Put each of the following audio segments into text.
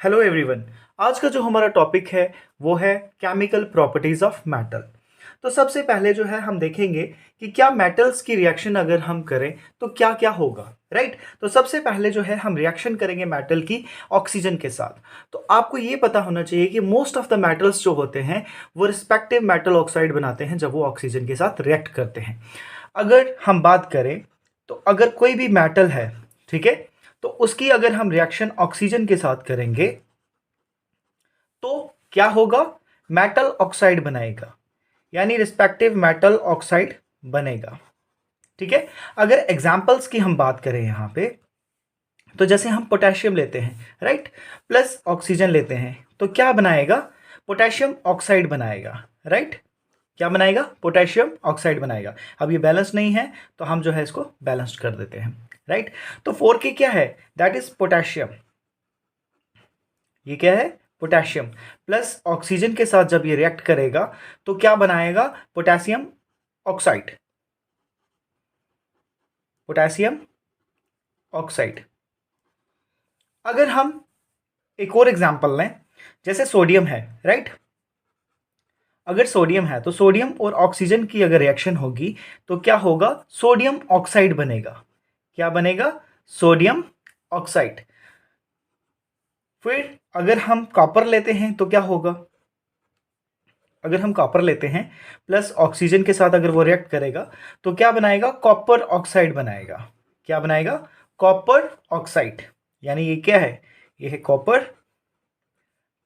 Hello everyone. आज का जो हमारा टॉपिक है वो है केमिकल प्रॉपर्टीज ऑफ मेटल। तो सबसे पहले जो है हम देखेंगे कि क्या मेटल्स की रिएक्शन अगर हम करें तो क्या क्या होगा, राइट। तो सबसे पहले जो है हम रिएक्शन करेंगे मेटल की ऑक्सीजन के साथ। तो आपको ये पता होना चाहिए कि मोस्ट ऑफ द मेटल्स जो होते हैं वो रिस्पेक्टिव मेटल ऑक्साइड बनाते हैं जब वो ऑक्सीजन के साथ रिएक्ट करते हैं। अगर हम बात करें तो अगर कोई भी मेटल है, ठीक है, तो उसकी अगर हम रिएक्शन ऑक्सीजन के साथ करेंगे तो क्या होगा, मेटल ऑक्साइड बनेगा, यानी रिस्पेक्टिव मेटल ऑक्साइड बनेगा। ठीक है। अगर एग्जांपल्स की हम बात करें यहां पे, तो जैसे हम पोटेशियम लेते हैं, राइट, प्लस ऑक्सीजन लेते हैं तो क्या बनाएगा, पोटेशियम ऑक्साइड बनाएगा, राइट। क्या बनाएगा, पोटेशियम ऑक्साइड बनाएगा। अब ये बैलेंस नहीं है तो हम जो है इसको बैलेंस्ड कर देते हैं, राइट। तो 4K क्या है, दैट इज पोटेशियम। ये क्या है, पोटेशियम प्लस ऑक्सीजन के साथ जब ये रिएक्ट करेगा तो क्या बनाएगा, पोटेशियम ऑक्साइड, पोटेशियम ऑक्साइड। अगर हम एक और एग्जांपल लें, जैसे सोडियम है, राइट। अगर सोडियम है तो सोडियम और ऑक्सीजन की अगर रिएक्शन होगी तो क्या होगा, सोडियम ऑक्साइड बनेगा। क्या बनेगा, सोडियम ऑक्साइड। फिर अगर हम कॉपर लेते हैं तो क्या होगा, अगर हम कॉपर लेते हैं प्लस ऑक्सीजन के साथ अगर वो रिएक्ट करेगा तो क्या बनाएगा, कॉपर ऑक्साइड बनाएगा। क्या बनाएगा, कॉपर ऑक्साइड। यानी ये क्या है, ये है copper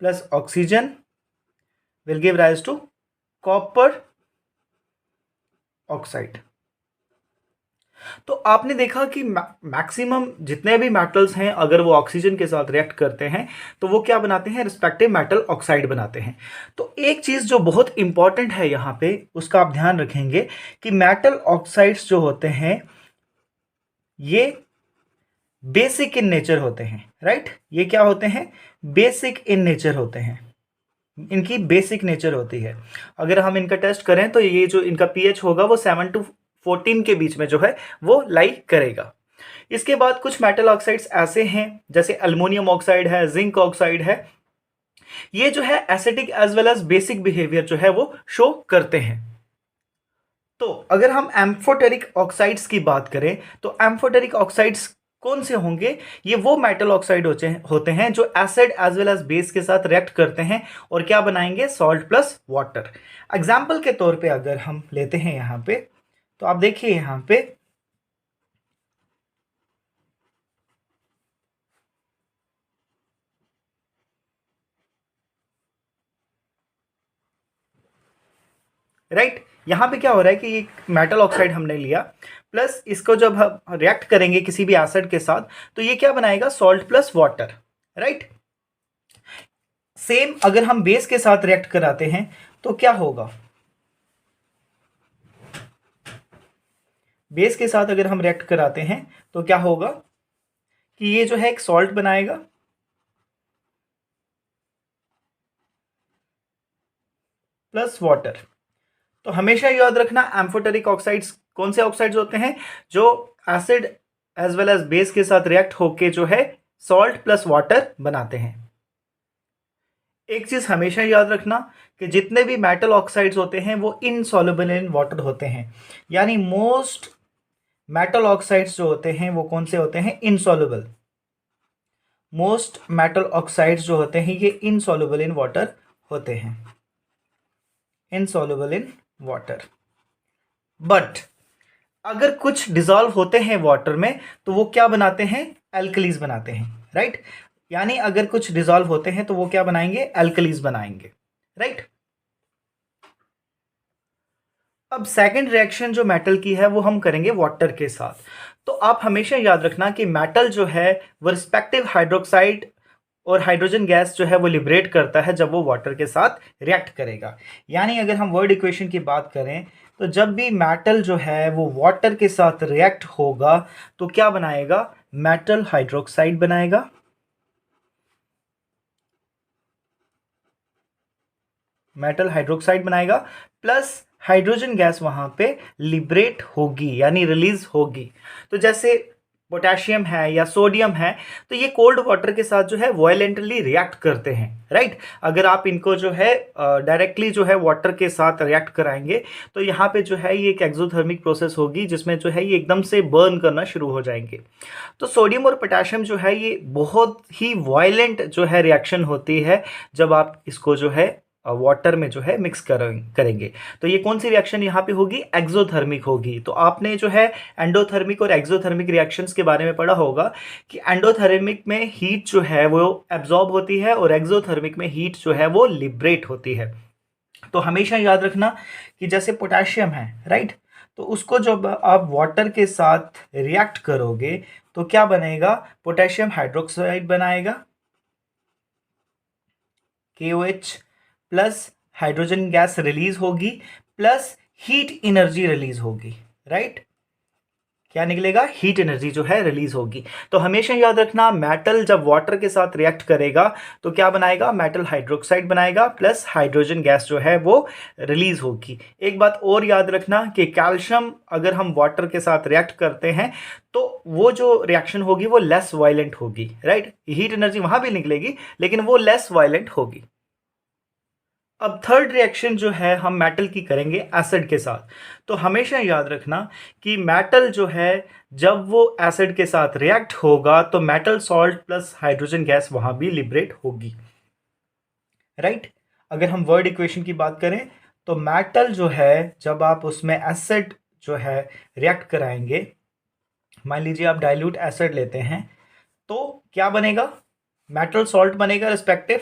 plus oxygen will give rise to copper oxide. तो आपने देखा कि मैक्सिमम जितने भी मेटल्स हैं अगर वो ऑक्सीजन के साथ रिएक्ट करते हैं तो वो क्या बनाते हैं, रिस्पेक्टिव मेटल ऑक्साइड बनाते हैं। तो एक चीज जो बहुत इंपॉर्टेंट है यहाँ पे उसका आप ध्यान रखेंगे कि मेटल ऑक्साइड्स जो होते हैं ये बेसिक इन नेचर होते हैं, राइट। ये क्या होते हैं, बेसिक इन नेचर होते हैं, इनकी बेसिक नेचर होती है। अगर हम इनका टेस्ट करें तो ये जो इनका पीएच होगा वो 7 to 14 के बीच में जो है वो लाई करेगा। इसके बाद कुछ मेटल ऑक्साइड्स ऐसे हैं जैसे अल्मोनियम ऑक्साइड है, जिंक ऑक्साइड है, ये जो है acidic as well as basic behaviour जो है वो शो करते हैं। तो अगर हम एम्फोटेरिक ऑक्साइड्स की बात करें तो एम्फोटेरिक ऑक्साइड्स कौन से होंगे, ये वो मेटल ऑक्साइड होते हैं जो acid as well as base के साथ रिएक्ट करते हैं और क्या बनाएंगे, सॉल्ट प्लस वाटर। एग्जाम्पल के तौर पे अगर हम लेते हैं यहां पे, तो आप देखिए यहां पे राइट, यहां पे क्या हो रहा है कि एक मेटल ऑक्साइड हमने लिया प्लस इसको जब हम रिएक्ट करेंगे किसी भी एसिड के साथ तो ये क्या बनाएगा, salt plus water, right. Same अगर हम बेस के साथ रिएक्ट कराते हैं तो क्या होगा, बेस के साथ अगर हम रिएक्ट कराते हैं तो क्या होगा कि ये जो है एक सॉल्ट बनाएगा प्लस वाटर। तो हमेशा याद रखना एम्फोटेरिक ऑक्साइड्स कौन से ऑक्साइड्स होते हैं, जो acid as well as base के साथ रिएक्ट होके जो है सॉल्ट प्लस वाटर बनाते हैं। एक चीज हमेशा याद रखना कि जितने भी मेटल ऑक्साइड्स होते हैं वो इनसॉल्युबल इन वाटर होते हैं, यानी मोस्ट मेटल ऑक्साइड्स जो होते हैं वो कौन से होते हैं, इनसॉल्युबल। मोस्ट मेटल ऑक्साइड्स जो होते हैं ये इनसॉल्युबल इन वाटर होते हैं, इनसॉल्युबल इन वाटर। बट अगर कुछ डिजॉल्व होते हैं वाटर में तो वो क्या बनाते हैं, एल्कलीज बनाते हैं, राइट। यानी अगर कुछ डिजॉल्व होते हैं तो वो क्या बनाएंगे, एल्कलीज बनाएंगे, राइट। अब सेकंड रिएक्शन जो मेटल की है वो हम करेंगे वाटर के साथ। तो आप हमेशा याद रखना कि मेटल जो है वो रिस्पेक्टिव हाइड्रोक्साइड और हाइड्रोजन गैस जो है वो लिबरेट करता है जब वो वाटर के साथ रिएक्ट करेगा। यानी अगर हम वर्ड इक्वेशन की बात करें तो जब भी मेटल जो है वो वाटर के साथ रिएक्ट होगा तो क्या बनाएगा, मेटल हाइड्रोक्साइड बनाएगा, मेटल हाइड्रोक्साइड बनाएगा प्लस हाइड्रोजन गैस वहां पे लिबरेट होगी यानी रिलीज होगी। तो जैसे पोटेशियम है या सोडियम है, तो ये कोल्ड वाटर के साथ जो है वायलेंटली रिएक्ट करते हैं, राइट। अगर आप इनको जो है डायरेक्टली जो है वाटर के साथ रिएक्ट कराएंगे तो यहाँ पे जो है ये एक एक्सोथर्मिक प्रोसेस होगी जिसमें जो है ये एकदम से बर्न करना शुरू हो जाएंगे। तो सोडियम और पोटेशियम जो है ये बहुत ही वायलेंट जो है रिएक्शन होती है जब आप इसको जो है वाटर में जो है मिक्स करेंगे। तो ये कौन सी रिएक्शन यहाँ पे होगी? एक्सोथर्मिक होगी। तो आपने जो है एंडोथर्मिक और एक्सोथर्मिक रिएक्शंस के बारे में पढ़ा होगा कि एंडोथर्मिक में हीट जो है वो एब्जॉर्ब होती है और एक्सोथर्मिक में हीट जो है वो लिबरेट होती है। तो हमेशा याद रखना कि जैसे पोटेशियम है, राइट, तो उसको जब आप वाटर के साथ रिएक्ट करोगे तो क्या बनेगा? पोटेशियम हाइड्रोक्साइड बनाएगा, KOH plus hydrogen gas release होगी प्लस हीट एनर्जी रिलीज होगी, राइट। क्या निकलेगा? हीट एनर्जी जो है रिलीज होगी। तो हमेशा याद रखना मेटल जब वाटर के साथ रिएक्ट करेगा तो क्या बनाएगा? मेटल हाइड्रोक्साइड बनाएगा प्लस हाइड्रोजन गैस जो है वो रिलीज होगी। एक बात और याद रखना कि कैल्शियम अगर हम वाटर के साथ रिएक्ट करते हैं तो वो जो रिएक्शन होगी वो लेस वायलेंट होगी, राइट। हीट एनर्जी वहां भी निकलेगी लेकिन वो लेस वायलेंट होगी। अब थर्ड रिएक्शन जो है हम मेटल की करेंगे एसिड के साथ। तो हमेशा याद रखना कि मेटल जो है जब वो एसिड के साथ रिएक्ट होगा तो metal salt plus hydrogen gas वहां भी लिबरेट होगी, राइट। अगर हम वर्ड इक्वेशन की बात करें तो मेटल जो है जब आप उसमें एसिड जो है रिएक्ट कराएंगे, मान लीजिए आप डाइल्यूट एसिड लेते हैं तो क्या बनेगा? मेटल सॉल्ट बनेगा रिस्पेक्टिव,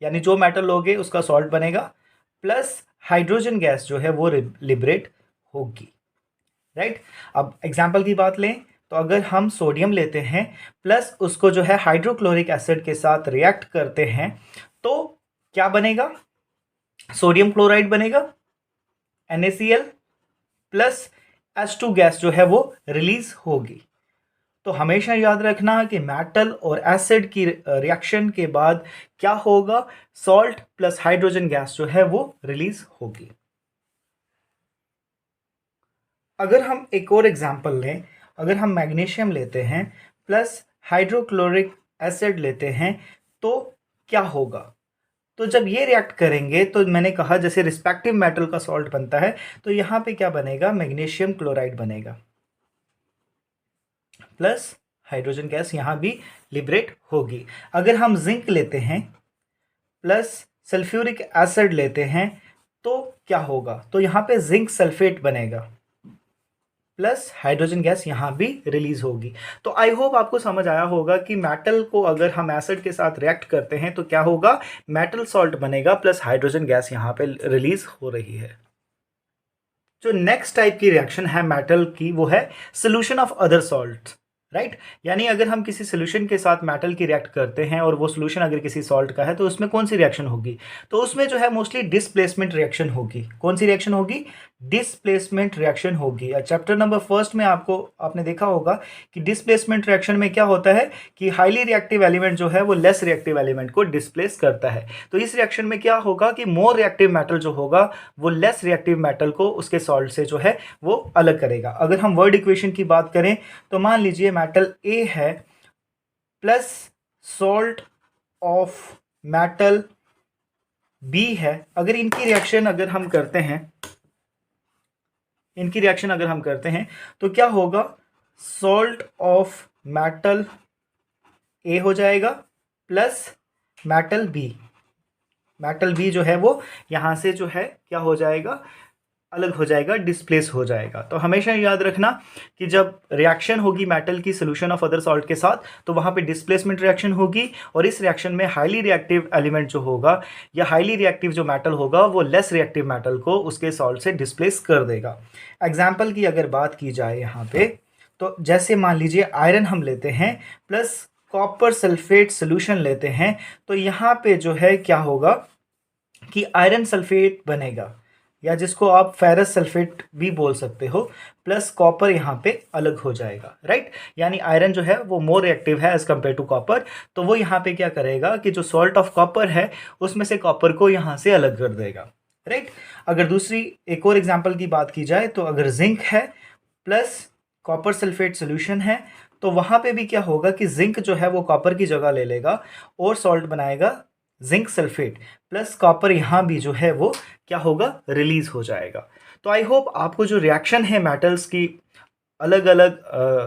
यानी जो मेटल लोगे उसका सॉल्ट बनेगा प्लस हाइड्रोजन गैस जो है वो लिबरेट होगी, राइट। अब एग्जाम्पल की बात लें तो अगर हम सोडियम लेते हैं प्लस उसको जो है हाइड्रोक्लोरिक एसिड के साथ रिएक्ट करते हैं तो क्या बनेगा? सोडियम क्लोराइड बनेगा, NaCl प्लस H2 गैस जो है वो रिलीज होगी। तो हमेशा याद रखना कि मेटल और एसिड की रिएक्शन के बाद क्या होगा? सॉल्ट प्लस हाइड्रोजन गैस जो है वो रिलीज होगी। अगर हम एक और एग्जांपल लें, अगर हम मैग्नीशियम लेते हैं प्लस हाइड्रोक्लोरिक एसिड लेते हैं तो क्या होगा? तो जब ये रिएक्ट करेंगे तो मैंने कहा जैसे रिस्पेक्टिव मेटल का सॉल्ट बनता है तो यहाँ पे क्या बनेगा? मैग्नीशियम क्लोराइड बनेगा प्लस हाइड्रोजन गैस यहाँ भी लिबरेट होगी। अगर हम जिंक लेते हैं प्लस सल्फ्यूरिक एसिड लेते हैं तो क्या होगा? तो यहाँ पे जिंक सल्फेट बनेगा प्लस हाइड्रोजन गैस यहाँ भी रिलीज होगी। तो आई होप आपको समझ आया होगा कि मेटल को अगर हम एसिड के साथ रिएक्ट करते हैं तो क्या होगा? मेटल सॉल्ट बनेगा प्लस हाइड्रोजन गैस यहाँ पे रिलीज हो रही है। जो नेक्स्ट टाइप की रिएक्शन है मेटल की वो है solution of other salt, right. यानी अगर हम किसी सोल्यूशन के साथ मेटल की रिएक्ट करते हैं और वो सोल्यूशन अगर किसी सॉल्ट का है तो उसमें कौन सी रिएक्शन होगी? तो उसमें जो है मोस्टली डिस्प्लेसमेंट रिएक्शन होगी। कौन सी रिएक्शन होगी? डिस्प्लेसमेंट रिएक्शन होगी। चैप्टर नंबर फर्स्ट में आपने देखा होगा कि डिस्प्लेसमेंट रिएक्शन में क्या होता है कि हाईली रिएक्टिव एलिमेंट जो है वो लेस रिएक्टिव एलिमेंट को डिस्प्लेस करता है। तो इस रिएक्शन में क्या होगा कि मोर रिएक्टिव मेटल जो होगा वो लेस रिएक्टिव मेटल को उसके सॉल्ट से जो है वो अलग करेगा। अगर हम वर्ड इक्वेशन की बात करें तो मान लीजिए मेटल A है plus salt of metal B है। अगर इनकी रिएक्शन अगर हम करते हैं तो क्या होगा? सॉल्ट ऑफ मेटल A हो जाएगा प्लस मेटल B जो है वो यहाँ से जो है क्या हो जाएगा? अलग हो जाएगा, डिस्प्लेस हो जाएगा। तो हमेशा याद रखना कि जब रिएक्शन होगी मेटल की सोल्यूशन ऑफ अदर सॉल्ट के साथ तो वहाँ पे डिस्प्लेसमेंट रिएक्शन होगी और इस रिएक्शन में हाईली रिएक्टिव एलिमेंट जो होगा या हाईली रिएक्टिव जो मेटल होगा वो लेस रिएक्टिव मेटल को उसके सॉल्ट से डिस्प्लेस कर देगा। एग्जाम्पल की अगर बात की जाए यहाँ पे तो जैसे मान लीजिए आयरन हम लेते हैं प्लस कॉपर सल्फेट सोल्यूशन लेते हैं तो यहाँ पे जो है क्या होगा कि आयरन सल्फेट बनेगा या जिसको आप फेरस सल्फेट भी बोल सकते हो प्लस कॉपर यहाँ पे अलग हो जाएगा, राइट। यानी आयरन जो है वो मोर रिएक्टिव है एज कम्पेयर टू कॉपर, तो वो यहाँ पे क्या करेगा कि जो सॉल्ट ऑफ कॉपर है उसमें से कॉपर को यहाँ से अलग कर देगा, राइट। अगर दूसरी एक और एग्जाम्पल की बात की जाए तो अगर जिंक है प्लस कॉपर सल्फेट सोल्यूशन है तो वहाँ पे भी क्या होगा कि जिंक जो है वो कॉपर की जगह ले लेगा और सॉल्ट बनाएगा जिंक सल्फेट, प्लस कॉपर यहाँ भी जो है वो क्या होगा, रिलीज हो जाएगा। तो आई होप आपको जो रिएक्शन है मेटल्स की अलग अलग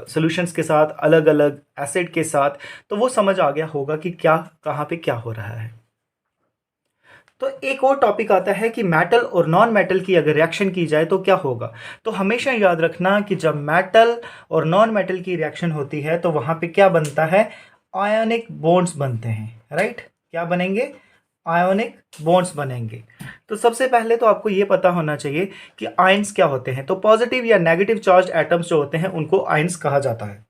सॉल्यूशंस के साथ, अलग अलग एसिड के साथ, तो वो समझ आ गया होगा कि क्या कहाँ पे क्या हो रहा है। तो एक और टॉपिक आता है कि मेटल और नॉन मेटल की अगर रिएक्शन की जाए तो क्या होगा। तो हमेशा याद रखना कि जब मेटल और नॉन मेटल की रिएक्शन होती है तो वहाँ पे क्या बनता है, आयोनिक बॉन्ड्स बनते हैं, राइट। क्या बनेंगे, आयोनिक बॉन्ड्स बनेंगे। तो सबसे पहले तो आपको ये पता होना चाहिए कि आयंस क्या होते हैं। तो पॉजिटिव या नेगेटिव चार्ज एटम्स जो होते हैं उनको आयंस कहा जाता है,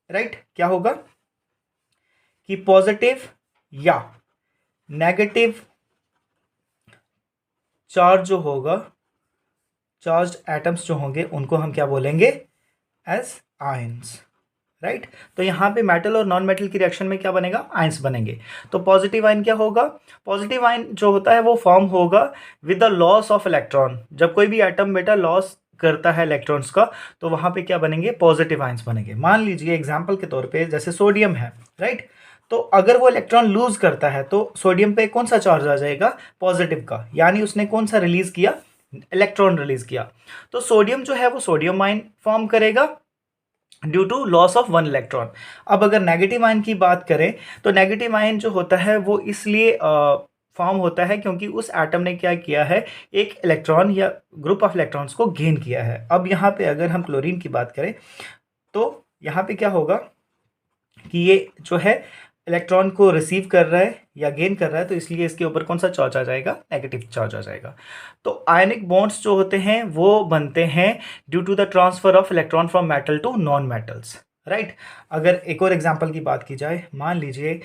राइट। क्या होगा कि पॉजिटिव या नेगेटिव चार्ज जो होगा, चार्ज एटम्स जो होंगे उनको हम क्या बोलेंगे, एज आयंस, राइट। तो यहाँ पे मेटल और नॉन मेटल की रिएक्शन में क्या बनेगा, आयंस बनेंगे। तो पॉजिटिव आयन क्या होगा, पॉजिटिव आयन जो होता है वो फॉर्म होगा with the loss of electron. जब कोई भी एटम बेटा लॉस करता है इलेक्ट्रॉन्स का तो वहाँ पे क्या बनेंगे, पॉजिटिव आयंस बनेंगे। मान लीजिए एग्जाम्पल के तौर पे जैसे सोडियम है, राइट। तो अगर वो इलेक्ट्रॉन लूज करता है तो सोडियम पे कौन सा चार्ज आ जाएगा, पॉजिटिव का, यानी उसने कौन सा रिलीज किया, इलेक्ट्रॉन रिलीज किया। तो सोडियम जो है वो सोडियम आयन फॉर्म करेगा due to loss of one electron. अब अगर नेगेटिव आयन की बात करें तो नेगेटिव आयन जो होता है वो इसलिए फॉर्म होता है क्योंकि उस एटम ने क्या किया है, एक इलेक्ट्रॉन या ग्रुप ऑफ इलेक्ट्रॉन्स को गेन किया है। अब यहाँ पे अगर हम क्लोरीन की बात करें तो यहाँ पे क्या होगा कि ये जो है इलेक्ट्रॉन को रिसीव कर रहा है या गेन कर रहा है, तो इसलिए इसके ऊपर कौन सा चार्ज आ जाएगा, नेगेटिव चार्ज आ जाएगा। तो आयनिक बॉन्ड्स जो होते हैं वो बनते हैं due to the transfer of electron from metal to non metals, right. अगर एक और एग्जांपल की बात की जाए, मान लीजिए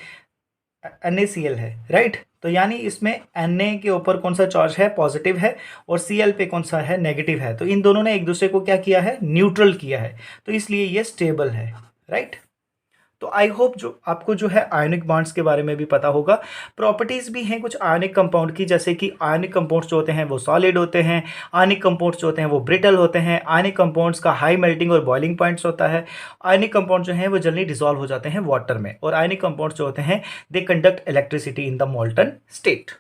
NaCl है, राइट। तो यानी इसमें Na के ऊपर कौन सा चार्ज है, पॉजिटिव है, और Cl पे कौन सा है, नेगेटिव है। तो इन दोनों ने एक दूसरे को क्या किया है, न्यूट्रल किया है, तो इसलिए ये स्टेबल है, राइट। तो आई होप जो आपको जो है आयनिक बॉन्ड्स के बारे में भी पता होगा। प्रॉपर्टीज़ भी हैं कुछ आयनिक कंपाउंड की, जैसे कि आयनिक कंपाउंड्स जो होते हैं वो सॉलिड होते हैं, आयनिक कंपाउंड्स जो होते हैं वो ब्रिटल होते हैं, आयनिक कंपाउंड्स का हाई मेल्टिंग और बॉइलिंग पॉइंट्स होता है, आयनिक कंपाउंड जो हैं वो जल्दी डिसॉल्व हो जाते हैं वाटर में, और आयनिक कंपाउंड्स जो होते हैं they conduct electricity in the molten state.